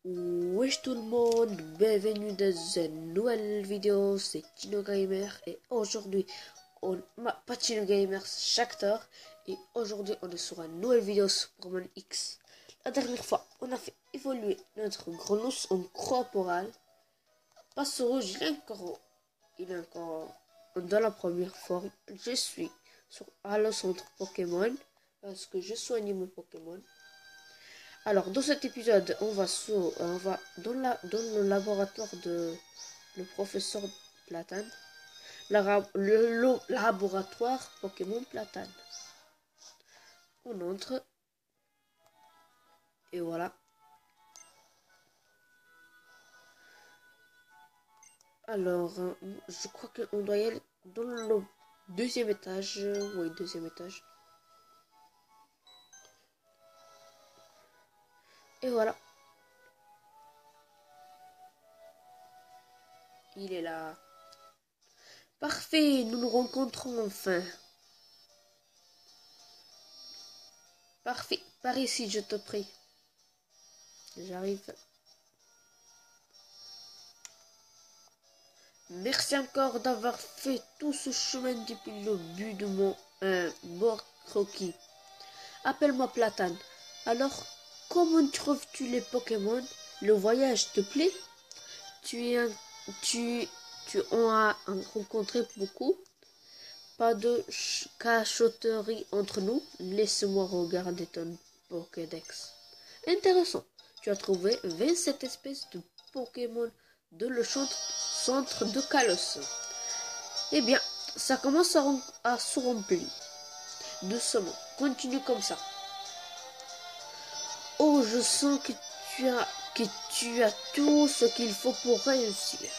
Wesh tout le monde, bienvenue dans une nouvelle vidéo, c'est Tino Gamer et aujourd'hui pas Tino Gamer, c'est Shakhtar et aujourd'hui on est sur une nouvelle vidéo sur Pokémon X. La dernière fois on a fait évoluer notre Grenos en corporal. Passe rouge, il est encore dans la première forme. Je suis à le centre Pokémon parce que je soigne mon Pokémon. Alors, dans cet épisode, on va dans le laboratoire de le professeur Platane. Le laboratoire Pokémon Platane. On entre. Et voilà. Alors, je crois qu'on doit y aller dans le deuxième étage. Oui, deuxième étage. Et voilà. Il est là. Parfait, nous nous rencontrons enfin. Parfait, par ici, je te prie. J'arrive. Merci encore d'avoir fait tout ce chemin depuis le but de mon bord croquis. Appelle-moi Platane. Alors, comment trouves-tu les Pokémon? Le voyage te plaît? Tu en as rencontré beaucoup? Pas de cachotterie entre nous? Laisse-moi regarder ton Pokédex. Intéressant. Tu as trouvé 27 espèces de Pokémon de le centre de Kalos. Eh bien, ça commence à se remplir. Doucement. Continue comme ça. Oh, je sens que tu as tout ce qu'il faut pour réussir.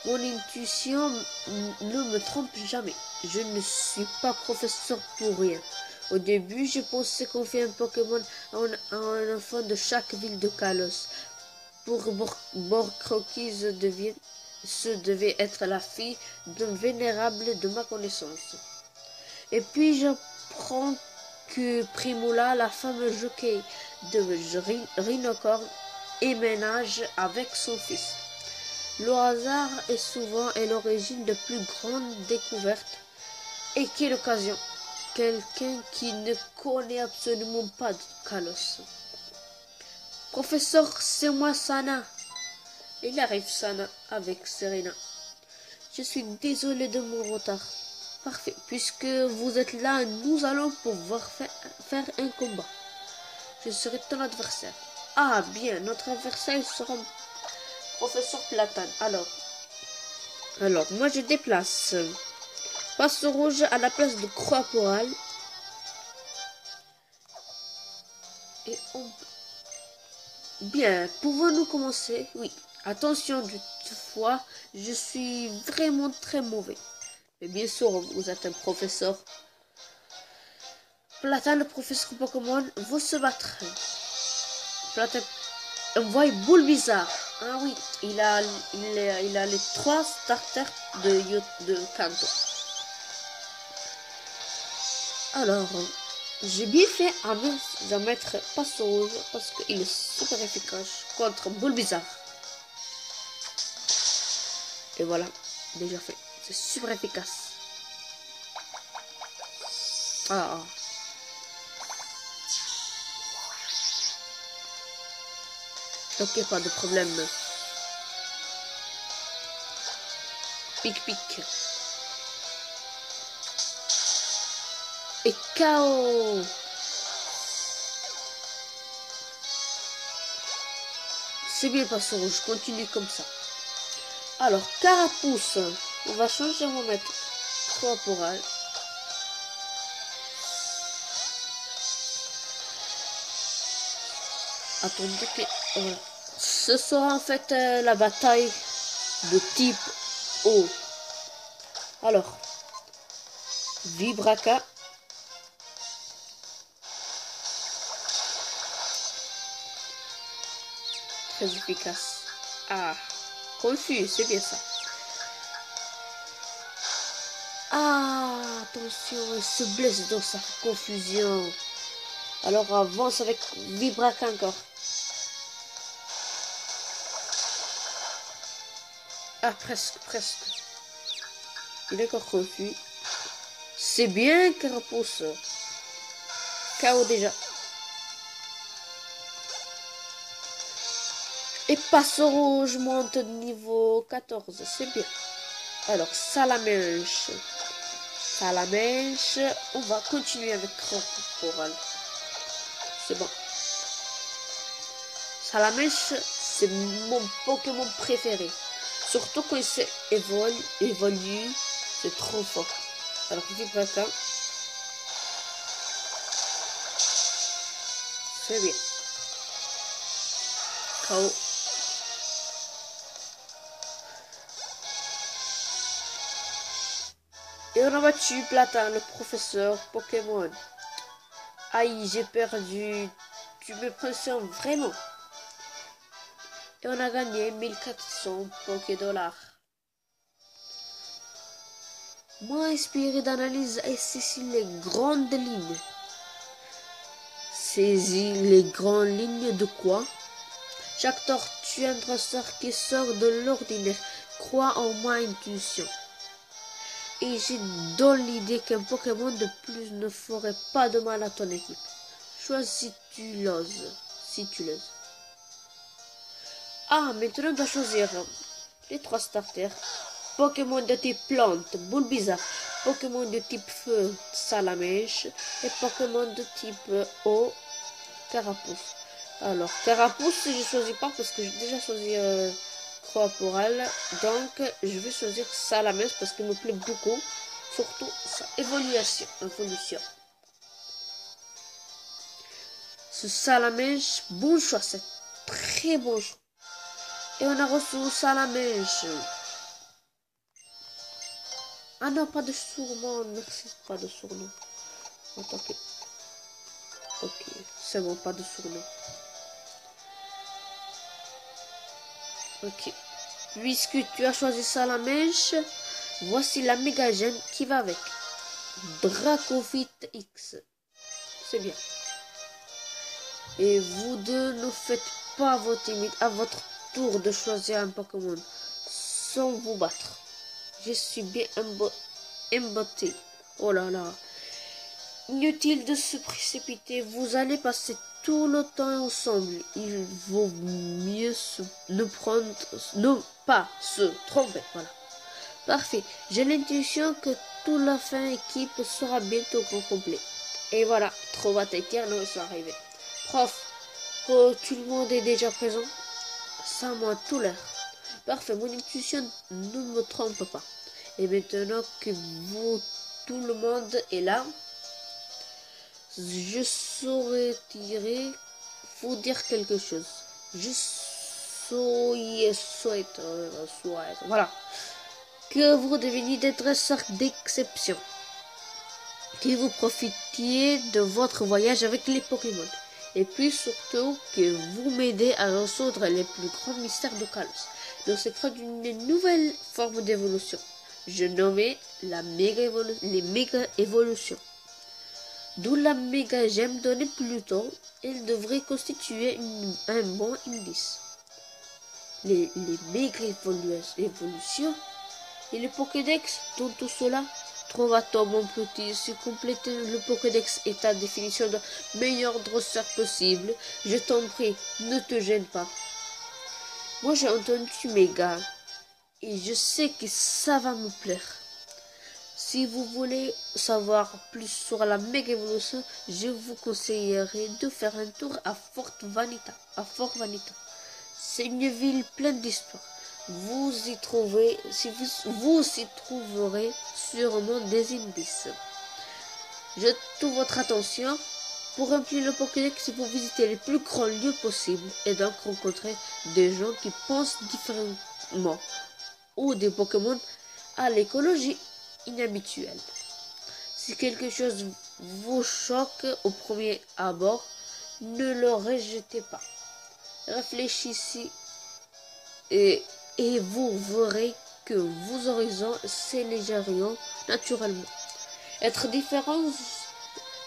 Mon intuition ne me trompe jamais. Je ne suis pas professeur pour rien. Au début, je pensais confier un Pokémon à un enfant de chaque ville de Kalos. Pour Borcroquis devait être la fille d'un vénérable de ma connaissance. Et puis j'apprends que Primula, la femme jockey de Rhinocorn, éménage avec son fils. Le hasard est souvent l'origine de plus grandes découvertes. Et quelle occasion! Quelqu'un qui ne connaît absolument pas de Kalos. Professeur, c'est moi Sana. Il arrive Sana avec Serena. Je suis désolé de mon retard. Parfait. Puisque vous êtes là, nous allons pouvoir faire un combat. Je serai ton adversaire. Ah bien, notre adversaire sera Professeur Platane. Alors, moi je déplace Passe rouge à la place de corporal. Et on... Bien, pouvons-nous commencer? Oui. Attention, toutefois, je suis vraiment très mauvais. Mais bien sûr, vous êtes un professeur. Platane, le professeur Pokémon, veut se battre. Platane envoie boule bizarre. Ah oui, il a les 3 starters de Kanto. Alors, j'ai bien fait à mettre Passe rouge parce qu'il est super efficace contre boule bizarre. Et voilà, déjà fait. C'est super efficace. Ah. Ok, pas de problème. Pic. Et KO. C'est bien Passe rouge, continue comme ça. Alors, Carapuce. On va changer, on va mettre corporal. Attendez que... Voilà. Ce sera en fait la bataille de type eau. Alors, Vibraca. Très efficace. Ah, confus, c'est bien ça. Ah, attention, il se blesse dans sa confusion. Alors avance avec Vibraca encore. Ah, presque, presque. Il est encore confus. C'est bien, Carapuce. KO déjà. Et Passero, je monte de niveau 14. C'est bien. Alors, Salamèche. Salamèche. On va continuer avec Corporal. C'est bon. Salamèche, c'est mon Pokémon préféré. Surtout quand il évolue, c'est trop fort. Alors, Vibrata. C'est bien. KO. Et on a battu Platin, le professeur Pokémon. Aïe, j'ai perdu. Tu me pressionnes vraiment. Et on a gagné 1400 Pokédollars. Moins inspiré d'analyse et saisis les grandes lignes. Saisis les grandes lignes de quoi? Chaque tortue est un dresseur qui sort de l'ordinaire. Crois en ma intuition. Et j'ai dans l'idée qu'un Pokémon de plus ne ferait pas de mal à ton équipe. Choisis si tu l'oses. Si tu l'oses. Ah, maintenant on doit choisir les 3 starters. Pokémon de type plante, boule bizarre. Pokémon de type feu, Salamèche. Et Pokémon de type eau, Carapuce. Alors, Carapuce, je ne choisis pas parce que j'ai déjà choisi Corporal. Donc, je vais choisir Salamèche parce qu'il me plaît beaucoup. Surtout sa évolution. Ce Salamèche, bon choix, c'est très bon choix. Et on a reçu Salamèche. Ah non, pas de surnom, merci, pas de surnom. Attends, ok, c'est bon, pas de surnom. Ok. Puisque tu as choisi Salamèche, voici la méga gemme qui va avec. Dracofite X. C'est bien. Et vous deux ne faites pas votre limite à votre tour de choisir un Pokémon sans vous battre. Je suis bien embêté. Oh là là. Inutile de se précipiter. Vous allez passer tout le temps ensemble. Il vaut mieux ne pas se tromper. Voilà. Parfait. J'ai l'intuition que toute la fin équipe sera bientôt au complet. Et voilà. Trovateikern sont arrivés. Prof, tout le monde est déjà présent. Ça moi tout l'heure. Parfait. Mon intuition ne me trompe pas. Et maintenant que tout le monde est là, je saurais vous dire quelque chose. Je souhaite, voilà, que vous deveniez des dresseurs d'exception, que vous profitiez de votre voyage avec les Pokémon, et puis surtout que vous m'aidez à résoudre les plus grands mystères de Kalos, le secret d'une nouvelle forme d'évolution. Je nommais les méga évolutions. D'où la méga gemme donnée plus tôt, elle devrait constituer un bon indice. Les méga évolutions et le Pokédex dans tout cela. Trouve-toi mon petit, si compléter le Pokédex est ta définition de meilleur dresseur possible, je t'en prie, ne te gêne pas. Moi j'ai entendu méga et je sais que ça va me plaire. Si vous voulez savoir plus sur la méga évolution, je vous conseillerais de faire un tour à Fort Vanita. C'est une ville pleine d'histoire. Vous y trouverez sûrement des indices. Je toute votre attention. Pour remplir le Pokédex, il faut visiter les plus grands lieux possibles et donc rencontrer des gens qui pensent différemment ou des Pokémon à l'écologie inhabituelle. Si quelque chose vous choque au premier abord, ne le rejetez pas. Réfléchissez et vous verrez que vos horizons s'élargiront naturellement. Être différent,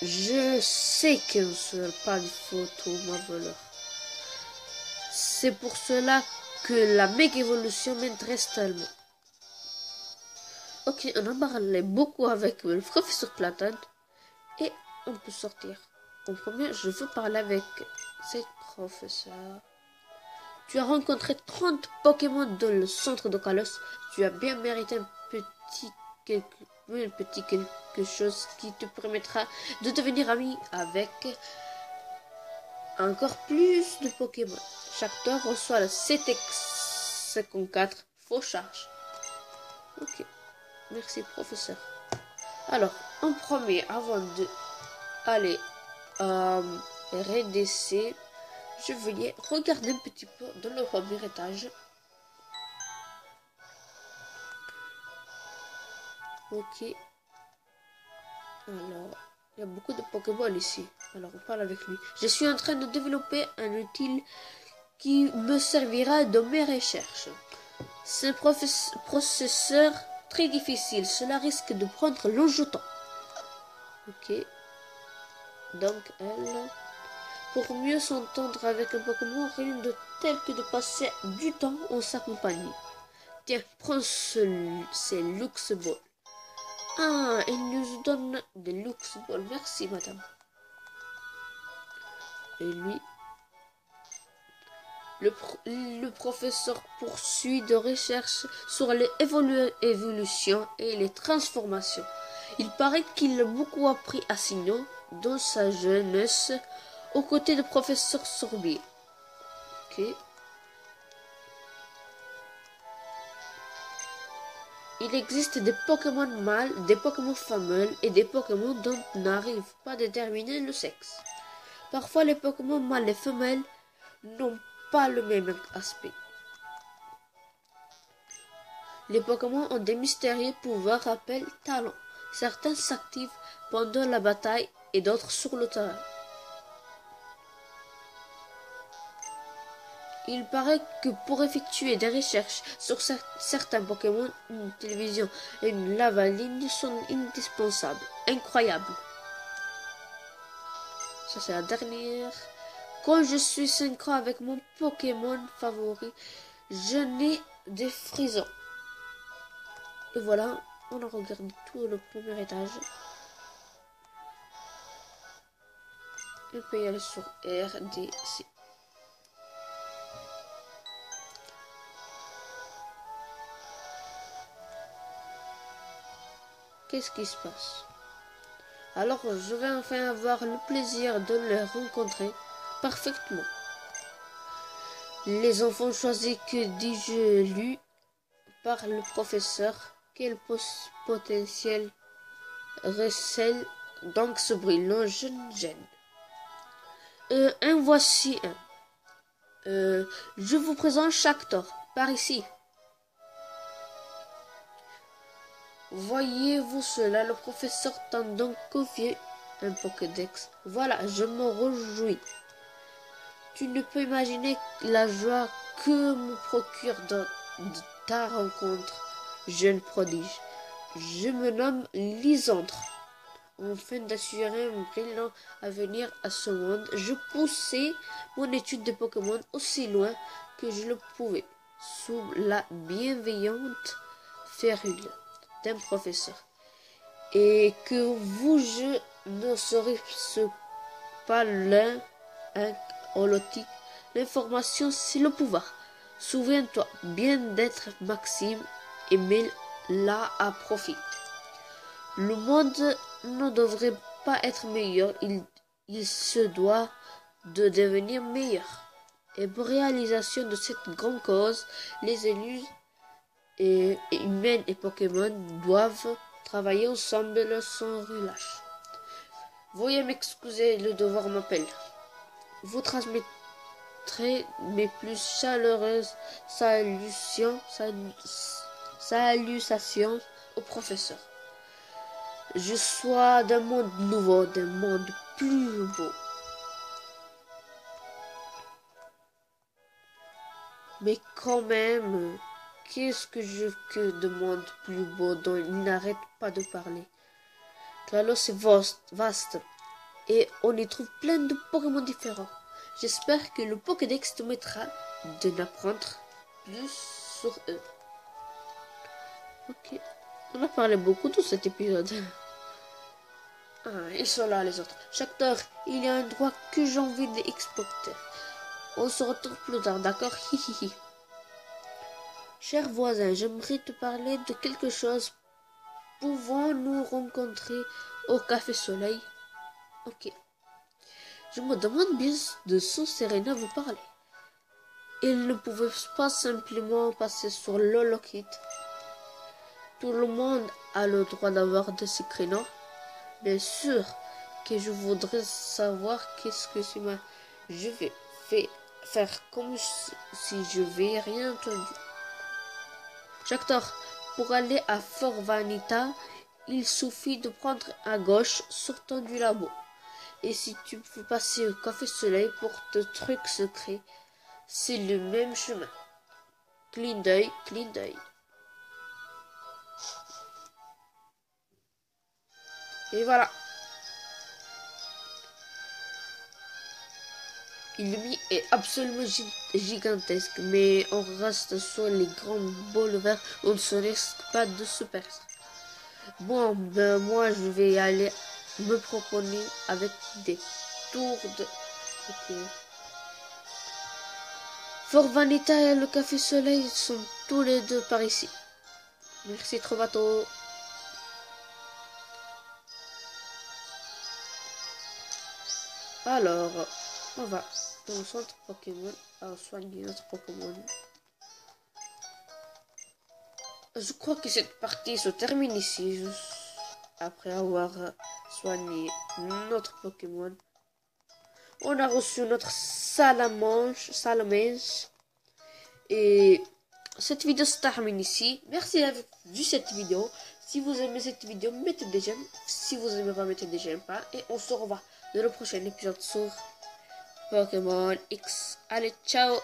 je sais que ce n'est pas une faute ou ma valeur. C'est pour cela que la méga évolution m'intéresse tellement. Ok, on a parlé beaucoup avec le professeur Platane et on peut sortir. En premier, je veux parler avec cette professeur. Tu as rencontré 30 Pokémon dans le centre de Kalos. Tu as bien mérité un petit quelque chose qui te permettra de devenir ami avec encore plus de Pokémon. Chaque tour reçoit le CTX54 faux charge. Ok, merci professeur. Alors, en premier, avant de aller à RDC, je vais regarder un petit peu dans le premier étage. Ok. Alors, il y a beaucoup de Pokémon ici. Alors, on parle avec lui. Je suis en train de développer un outil qui me servira de mes recherches. C'est un processeur très difficile. Cela risque de prendre longtemps. Ok. Donc, elle... Pour mieux s'entendre avec un Pokémon, rien de tel que de passer du temps en sa compagnie. Tiens, prends ces Lux Ball. Ah, il nous donne des Lux Ball. Merci, madame. Et lui, le professeur poursuit de recherches sur les évolutions et les transformations. Il paraît qu'il a beaucoup appris à Sinnoh dans sa jeunesse aux côtés du professeur Sorbier. Ok. Il existe des Pokémon mâles, des Pokémon femelles et des Pokémon dont on n'arrive pas à déterminer le sexe. Parfois, les Pokémon mâles et femelles n'ont pas le même aspect. Les Pokémon ont des mystérieux pouvoirs appelés talents. Certains s'activent pendant la bataille et d'autres sur le terrain. Il paraît que pour effectuer des recherches sur certains Pokémon, une télévision et une lavaline sont indispensables. Incroyable. Ça, c'est la dernière. Quand je suis synchro avec mon Pokémon favori, je n'ai des frissons. Et voilà, on a regardé tout le premier étage. On peut y aller sur RDC. Qu'est-ce qui se passe? Alors, je vais enfin avoir le plaisir de les rencontrer parfaitement. Les enfants choisis, que dis-je, lus par le professeur. Quel potentiel recèle donc ce brillant jeune gène. Un voici un. Je vous présente Chactor, par ici. Voyez-vous cela, le professeur t'a donc confié un Pokédex. Voilà, je me réjouis. Tu ne peux imaginer la joie que me procure de ta rencontre, jeune prodige. Je me nomme Lysandre. Afin d'assurer un brillant avenir à ce monde, je poussais mon étude de Pokémon aussi loin que je le pouvais, sous la bienveillante férule d'un professeur. Et que vous, je ne serai pas l'un holotique. L'information, c'est le pouvoir. Souviens-toi bien d'être Maxime et mets-la à profit. Le monde ne devrait pas être meilleur, il se doit de devenir meilleur. Et pour réalisation de cette grande cause, les élus humains et Pokémon doivent travailler ensemble sans relâche. Veuillez m'excuser, le devoir m'appelle. Vous transmettrez mes plus chaleureuses salutations au professeur. Je sois d'un monde nouveau, d'un monde plus beau. Mais quand même, qu'est-ce que de monde plus beau dont il n'arrête pas de parler. Kalos est vaste et on y trouve plein de Pokémon différents. J'espère que le Pokédex te mettra de n'apprendre plus sur eux. Ok. On a parlé beaucoup dans cet épisode. Ah, ils sont là les autres. Chacteur, il y a un droit que j'ai envie d'exploiter. On se retrouve plus tard, d'accord? Hihihi. Cher voisin, j'aimerais te parler de quelque chose. Pouvons-nous rencontrer au Café Soleil? Ok. Je me demande bien de son Serena vous parler. Il ne pouvait pas simplement passer sur l'Holokit. Tout le monde a le droit d'avoir de ces créneaux. Bien sûr que je voudrais savoir qu'est-ce que c'est ma... Je vais faire comme si je n'avais rien entendu. Chacteur, pour aller à Fort Vanita, il suffit de prendre à gauche sortant du labo. Et si tu veux passer au Café Soleil pour tes trucs secrets, c'est le même chemin. Clin d'œil, clin d'œil. Et voilà. L'ennemi est absolument gigantesque, mais on reste sur les grands boulevards, on ne se risque pas de se perdre. Bon, ben moi je vais aller me proposer avec des tours de... Ok. Fort Vanita et le Café Soleil sont tous les deux par ici. Merci Trovato. Alors, on va dans le centre Pokémon à soigner notre Pokémon. Je crois que cette partie se termine ici, juste après avoir soigné notre Pokémon. On a reçu notre salamèche. Et cette vidéo se termine ici. Merci d'avoir vu cette vidéo. Si vous aimez cette vidéo, mettez des j'aime. Si vous aimez pas, mettez des j'aime pas. Et on se revoit dans le prochain épisode sur Pokémon X. Allez, ciao!